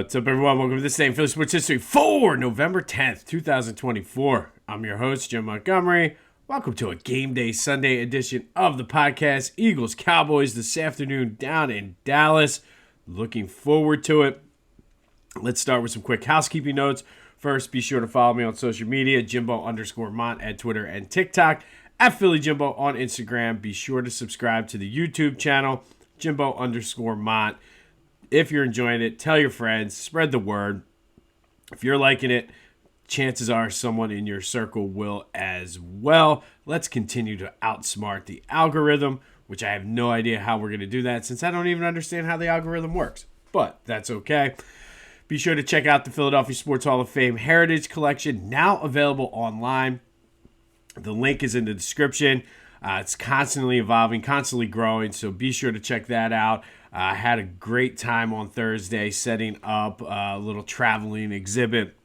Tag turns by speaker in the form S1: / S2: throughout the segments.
S1: What's up, everyone? Welcome to this day in Philly Sports History for November 10th, 2024. I'm your host, Jim Montgomery. Welcome to a Game Day Sunday edition of the podcast. Eagles, Cowboys this afternoon down in Dallas. Looking forward to it. Let's start with some quick housekeeping notes. First, be sure to follow me on social media, Jimbo_Mont at Twitter and TikTok, at Philly Jimbo on Instagram. Be sure to subscribe to the YouTube channel, Jimbo_Mont. If you're enjoying it, tell your friends, spread the word. If you're liking it, chances are someone in your circle will as well. Let's continue to outsmart the algorithm, which I have no idea how we're going to do that since I don't even understand how the algorithm works. But that's okay. Be sure to check out the Philadelphia Sports Hall of Fame Heritage Collection, now available online. The link is in the description. It's constantly evolving, constantly growing, so be sure to check that out. I had a great time on Thursday setting up a little traveling exhibit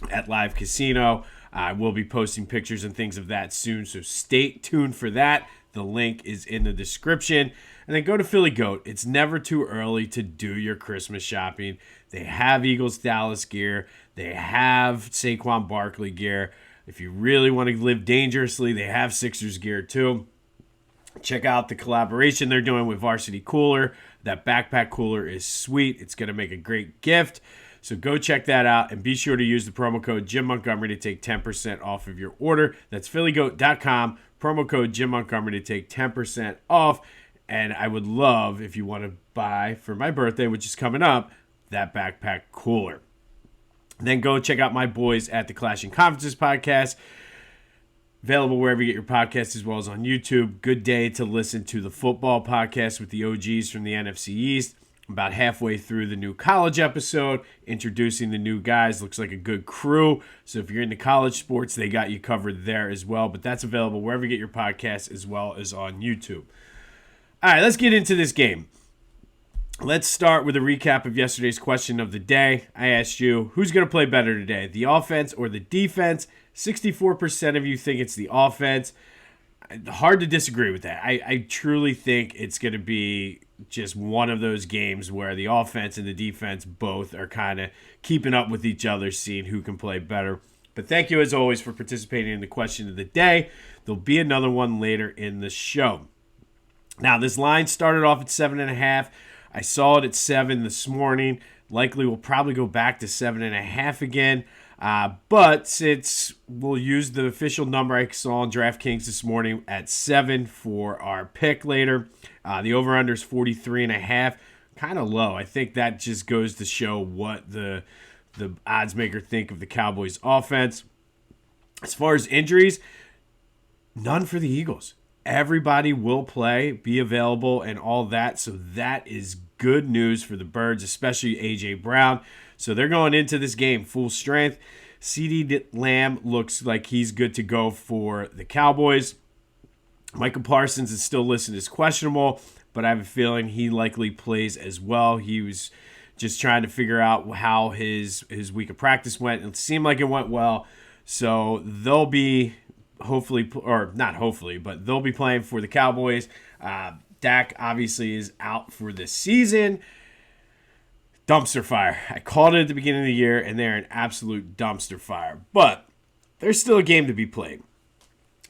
S1: at Live Casino. I will be posting pictures and things of that soon, so stay tuned for that. The link is in the description. And then go to Philly Goat. It's never too early to do your Christmas shopping. They have Eagles Dallas gear. They have Saquon Barkley gear. If you really want to live dangerously, they have Sixers gear too. Check out the collaboration they're doing with Varsity Cooler. That backpack cooler is sweet. It's going to make a great gift. So go check that out and be sure to use the promo code Jim Montgomery to take 10% off of your order. That's phillygoat.com. Promo code Jim Montgomery to take 10% off. And I would love if you want to buy for my birthday, which is coming up, that backpack cooler. Then go check out my boys at the Clashing Conferences podcast. Available wherever you get your podcasts as well as on YouTube. Good day to listen to the football podcast with the OGs from the NFC East. About halfway through the new college episode, introducing the new guys. Looks like a good crew. So if you're into college sports, they got you covered there as well. But that's available wherever you get your podcasts as well as on YouTube. All right, let's get into this game. Let's start with a recap of yesterday's question of the day. I asked you, who's going to play better today, the offense or the defense? 64% of you think it's the offense. Hard to disagree with that. I truly think it's going to be just one of those games where the offense and the defense both are kind of keeping up with each other, seeing who can play better. But thank you, as always, for participating in the question of the day. There'll be another one later in the show. Now, this line started off at 7.5. I saw it at 7 this morning. Likely we'll probably go back to 7.5 again. But since we'll use the official number I saw on DraftKings this morning at 7 for our pick later, the over-under is 43.5. Kind of low. I think that just goes to show what the odds maker think of the Cowboys offense. As far as injuries, none for the Eagles. Everybody will play, be available, and all that. So that is good news for the Birds, especially A.J. Brown. So they're going into this game full strength. CeeDee Lamb looks like he's good to go for the Cowboys. Michael Parsons is still listed as questionable, but I have a feeling he likely plays as well. He was just trying to figure out how his week of practice went. It seemed like it went well. So they'll be hopefully, or not hopefully, but they'll be playing for the Cowboys. Dak obviously is out for the season. Dumpster fire. I called it at the beginning of the year, and they're an absolute dumpster fire. But there's still a game to be played.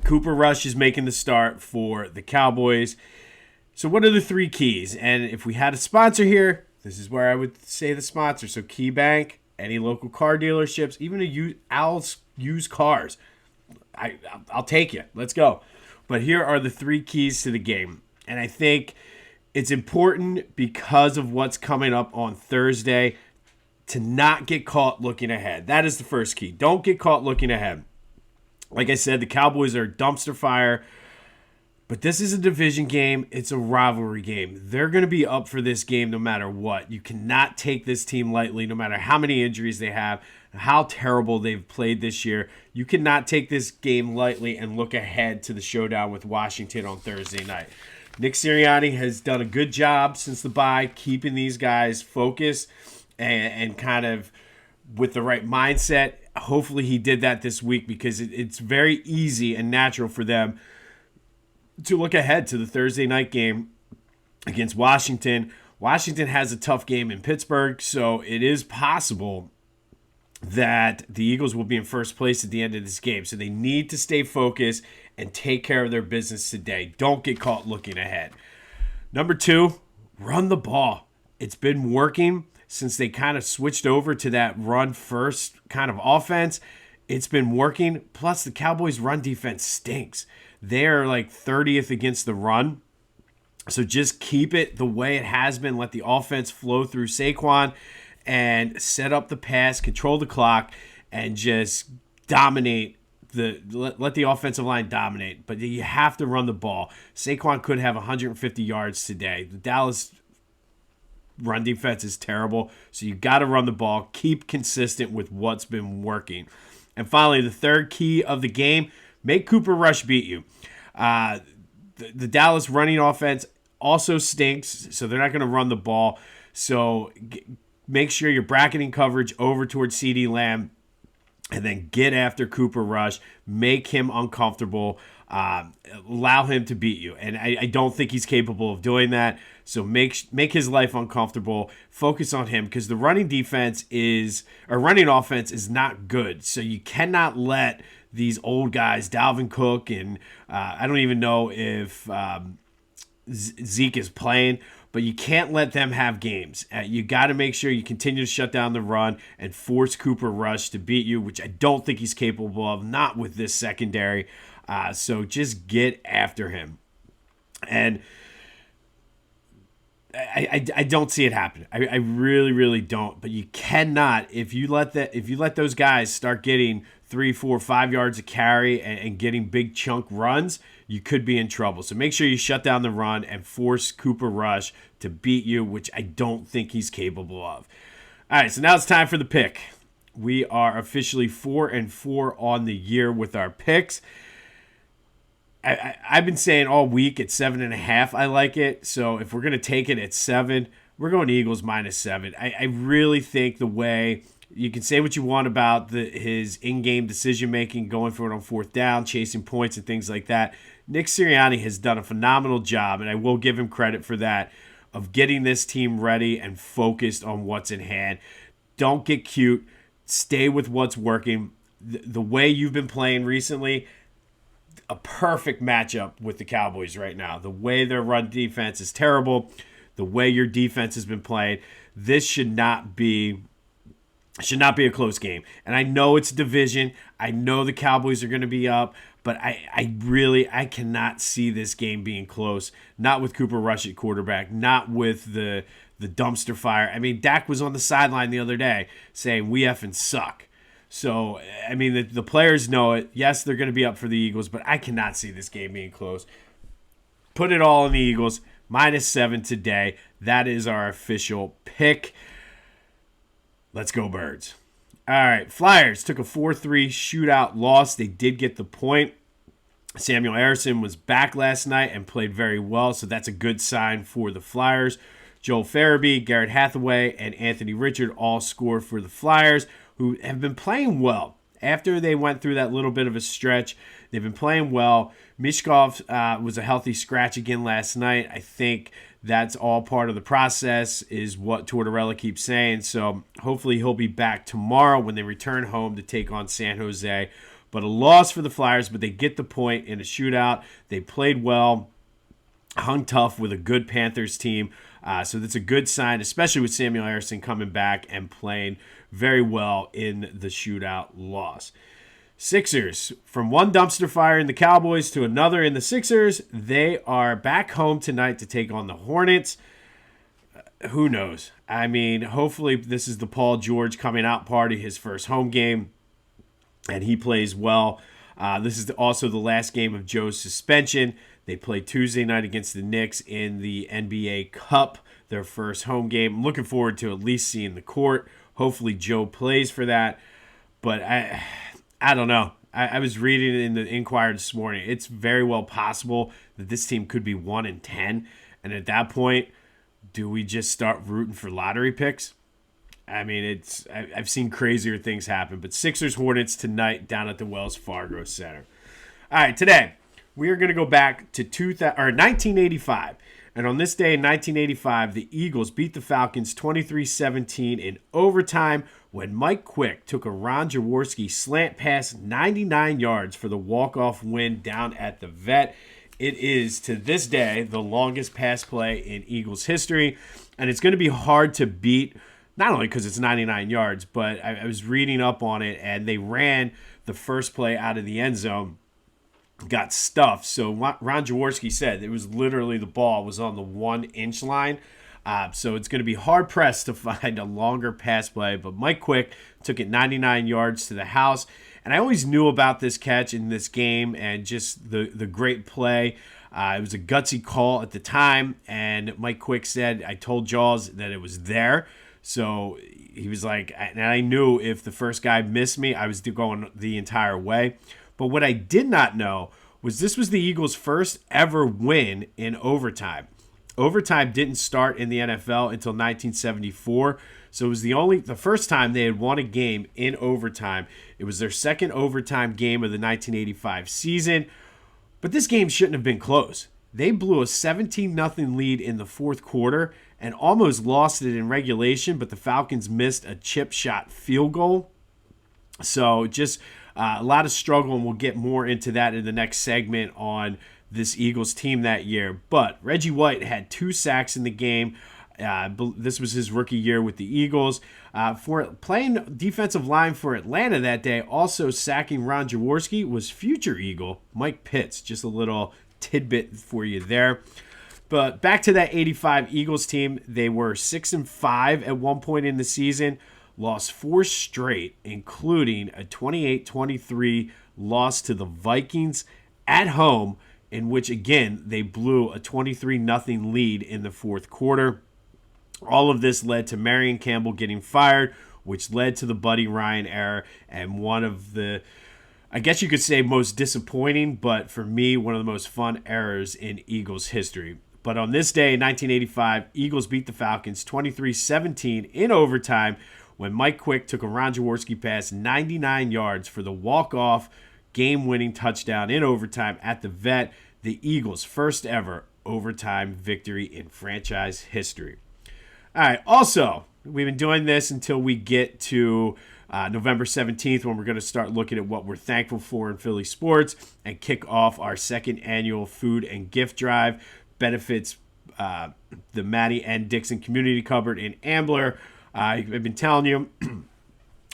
S1: Cooper Rush is making the start for the Cowboys. So what are the three keys? And if we had a sponsor here, this is where I would say the sponsor. So KeyBank, any local car dealerships, even Al's used cars. I'll take you. Let's go. But here are the three keys to the game. And I think it's important because of what's coming up on Thursday to not get caught looking ahead. That is the first key. Don't get caught looking ahead. Like I said, the Cowboys are dumpster fire. But this is a division game. It's a rivalry game. They're going to be up for this game no matter what. You cannot take this team lightly no matter how many injuries they have, how terrible they've played this year. You cannot take this game lightly and look ahead to the showdown with Washington on Thursday night. Nick Sirianni has done a good job since the bye keeping these guys focused and kind of with the right mindset. Hopefully he did that this week because it's very easy and natural for them to look ahead to the Thursday night game against Washington. Washington has a tough game in Pittsburgh, so it is possible that the Eagles will be in first place at the end of this game. So they need to stay focused and take care of their business today. Don't get caught looking ahead. Number 2, run the ball. It's been working since they kind of switched over to that run-first kind of offense. It's been working. Plus, the Cowboys' run defense stinks. They're like 30th against the run. So just keep it the way it has been. Let the offense flow through Saquon and set up the pass, control the clock, and just dominate. Let the offensive line dominate. But you have to run the ball. Saquon could have 150 yards today. The Dallas run defense is terrible, so you got to run the ball. Keep consistent with what's been working. And finally, the third key of the game, make Cooper Rush beat you. The Dallas running offense also stinks, so they're not going to run the ball. So make sure you're bracketing coverage over towards CeeDee Lamb, and then get after Cooper Rush. Make him uncomfortable. Allow him to beat you. And I don't think he's capable of doing that. So make his life uncomfortable. Focus on him, because the running offense is not good. So you cannot let these old guys, Dalvin Cook, and I don't even know if Zeke is playing, but you can't let them have games. You got to make sure you continue to shut down the run and force Cooper Rush to beat you, which I don't think he's capable of, not with this secondary. So just get after him. And I don't see it happen. I really, really don't. But you cannot, if you let those guys start getting 3, 4, 5 yards of carry and getting big chunk runs, you could be in trouble. So make sure you shut down the run and force Cooper Rush to beat you, which I don't think he's capable of. All right, so now it's time for the pick. We are officially 4-4 on the year with our picks. I've been saying all week at 7.5. I like it. So if we're going to take it at 7, we're going Eagles -7. I really think the way you can say what you want about his in-game decision-making, going for it on 4th down, chasing points and things like that. Nick Sirianni has done a phenomenal job, and I will give him credit for that, of getting this team ready and focused on what's in hand. Don't get cute. Stay with what's working. The way you've been playing recently, a perfect matchup with the Cowboys right now. The way their run defense is terrible, the way your defense has been playing, this should not be a close game. And I know it's division. I know the Cowboys are going to be up, but I cannot see this game being close. Not with Cooper Rush at quarterback, not with the dumpster fire. I mean, Dak was on the sideline the other day saying, "We effing suck." So, I mean, the players know it. Yes, they're going to be up for the Eagles, but I cannot see this game being close. Put it all on the Eagles. -7 today. That is our official pick. Let's go, Birds. All right, Flyers took a 4-3 shootout loss. They did get the point. Samuel Ersson was back last night and played very well, so that's a good sign for the Flyers. Joel Farabee, Garrett Hathaway, and Anthony Richard all scored for the Flyers, who have been playing well. After they went through that little bit of a stretch, they've been playing well. Mishkov was a healthy scratch again last night. I think that's all part of the process, is what Tortorella keeps saying. So hopefully he'll be back tomorrow when they return home to take on San Jose. But a loss for the Flyers, but they get the point in a shootout. They played well, hung tough with a good Panthers team. So that's a good sign, especially with Samuel Ersson coming back and playing very well in the shootout loss. Sixers, from one dumpster fire in the Cowboys to another in the Sixers, they are back home tonight to take on the Hornets. Who knows? I mean, hopefully this is the Paul George coming out party, his first home game, and he plays well. This is also the last game of Joe's suspension. They play Tuesday night against the Knicks in the NBA Cup, their first home game. I'm looking forward to at least seeing the court. Hopefully Joe plays for that. But I don't know. I was reading in the Inquirer this morning. It's very well possible that this team could be 1-10. And at that point, do we just start rooting for lottery picks? I mean, I've seen crazier things happen. But Sixers Hornets tonight down at the Wells Fargo Center. All right, today we are going to go back to 1985. And on this day in 1985, the Eagles beat the Falcons 23-17 in overtime when Mike Quick took a Ron Jaworski slant pass 99 yards for the walk-off win down at the Vet. It is, to this day, the longest pass play in Eagles history, and it's going to be hard to beat, not only because it's 99 yards, but I was reading up on it, and they ran the first play out of the end zone, got stuffed. So Ron Jaworski said it was literally the ball was on the 1-inch line. So it's going to be hard-pressed to find a longer pass play, but Mike Quick took it 99 yards to the house. And I always knew about this catch in this game and just the great play. It was a gutsy call at the time, and Mike Quick said, I told Jaws that it was there. So he was like, and I knew if the first guy missed me, I was going the entire way. But what I did not know was this was the Eagles' first ever win in overtime. Overtime didn't start in the NFL until 1974, so it was the first time they had won a game in overtime. It was their second overtime game of the 1985 season, but this game shouldn't have been close. They blew a 17-0 lead in the fourth quarter and almost lost it in regulation, but the Falcons missed a chip shot field goal. So just a lot of struggle, and we'll get more into that in the next segment on this Eagles team that year. But Reggie White had 2 sacks in the game. This was his rookie year with the Eagles. For playing defensive line for Atlanta that day, also sacking Ron Jaworski, was future Eagle Mike Pitts. Just a little tidbit for you there. But back to that 85 Eagles team, they were 6-5 at one point in the season. Lost 4 straight, including a 28-23 loss to the Vikings at home, in which, again, they blew a 23-0 lead in the fourth quarter. All of this led to Marion Campbell getting fired, which led to the Buddy Ryan era, and one of the, I guess you could say, most disappointing, but for me, one of the most fun eras in Eagles history. But on this day in 1985, Eagles beat the Falcons 23-17 in overtime, when Mike Quick took a Ron Jaworski pass 99 yards for the walk-off game-winning touchdown in overtime at the Vet, the Eagles' first ever overtime victory in franchise history. All right, also, we've been doing this until we get to November 17th, when we're going to start looking at what we're thankful for in Philly sports and kick off our second annual food and gift drive. Benefits the Maddie N. Dixon Community Cupboard in Ambler. I've been telling you,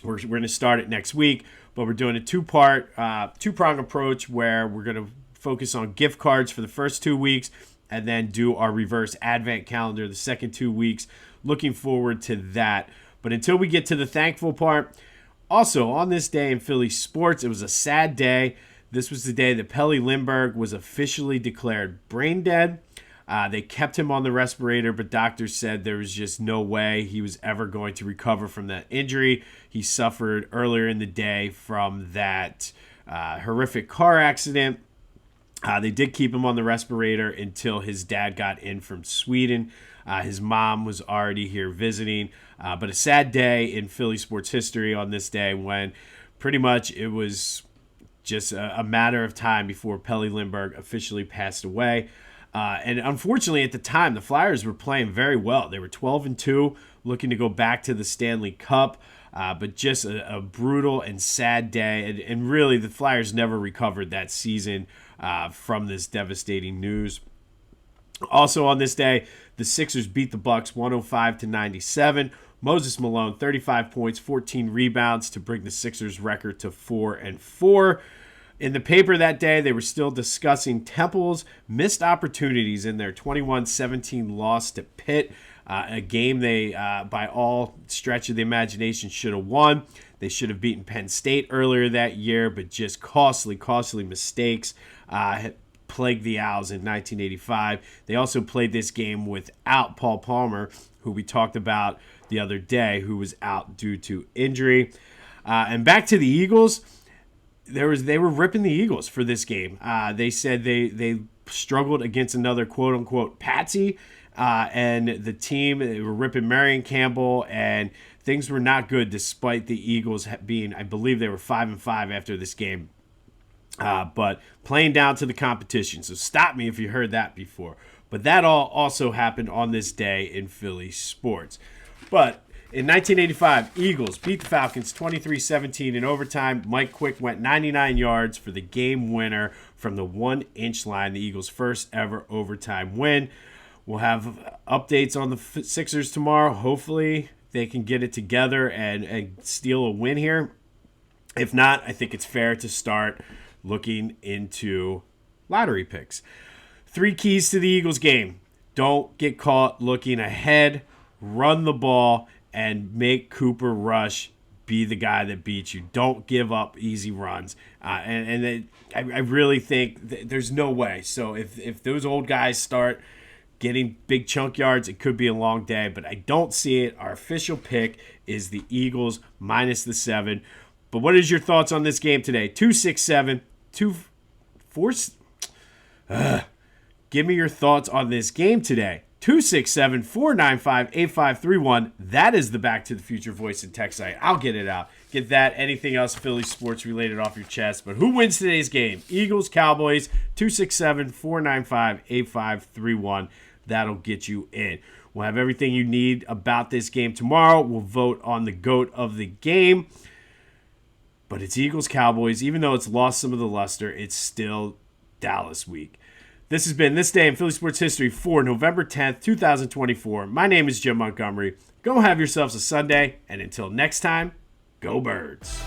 S1: we're going to start it next week, but we're doing a two-prong approach where we're going to focus on gift cards for the first 2 weeks and then do our reverse advent calendar the second 2 weeks. Looking forward to that. But until we get to the thankful part, also on this day in Philly sports, it was a sad day. This was the day that Pelle Lindbergh was officially declared brain dead. They kept him on the respirator, but doctors said there was just no way he was ever going to recover from that injury. He suffered earlier in the day from that horrific car accident. They did keep him on the respirator until his dad got in from Sweden. His mom was already here visiting. But a sad day in Philly sports history on this day, when pretty much it was just a matter of time before Pelle Lindbergh officially passed away. And unfortunately, at the time, the Flyers were playing very well. They were 12-2, looking to go back to the Stanley Cup. But just a brutal and sad day. And really, the Flyers never recovered that season from this devastating news. Also on this day, the Sixers beat the Bucks 105-97. Moses Malone, 35 points, 14 rebounds to bring the Sixers record to 4-4. In the paper that day, they were still discussing Temple's missed opportunities in their 21-17 loss to Pitt, a game they, by all stretch of the imagination, should have won. They should have beaten Penn State earlier that year, but just costly mistakes plagued the Owls in 1985. They also played this game without Paul Palmer, who we talked about the other day, who was out due to injury. And back to the Eagles. They were ripping the Eagles for this game. They said they struggled against another quote-unquote patsy, and the team, they were ripping Marion Campbell, and things were not good despite the Eagles being, I believe they were 5-5 after this game, but playing down to the competition. So stop me if you heard that before. But that all also happened on this day in Philly sports. But in 1985, Eagles beat the Falcons 23-17 in overtime. Mike Quick went 99 yards for the game winner from the 1-inch line, the Eagles' first ever overtime win. We'll have updates on the Sixers tomorrow. Hopefully they can get it together and steal a win here. If not, I think it's fair to start looking into lottery picks. 3 keys to the Eagles game. Don't get caught looking ahead. Run the ball and make Cooper Rush be the guy that beats you. Don't give up easy runs. I really think there's no way. So if those old guys start getting big chunk yards, it could be a long day, but I don't see it. Our official pick is the Eagles minus the 7. But what is your thoughts on this game today? 267, 2-4. Give me your thoughts on this game today. 267-495-8531. That is the Back to the Future voice and text site. I'll get it out. Get that, anything else Philly sports related off your chest. But who wins today's game? Eagles, Cowboys, 267-495-8531. That'll get you in. We'll have everything you need about this game tomorrow. We'll vote on the GOAT of the game. But it's Eagles, Cowboys. Even though it's lost some of the luster, it's still Dallas week. This has been This Day in Philly Sports History for November 10th, 2024. My name is Jim Montgomery. Go have yourselves a Sunday, and until next time, go Birds.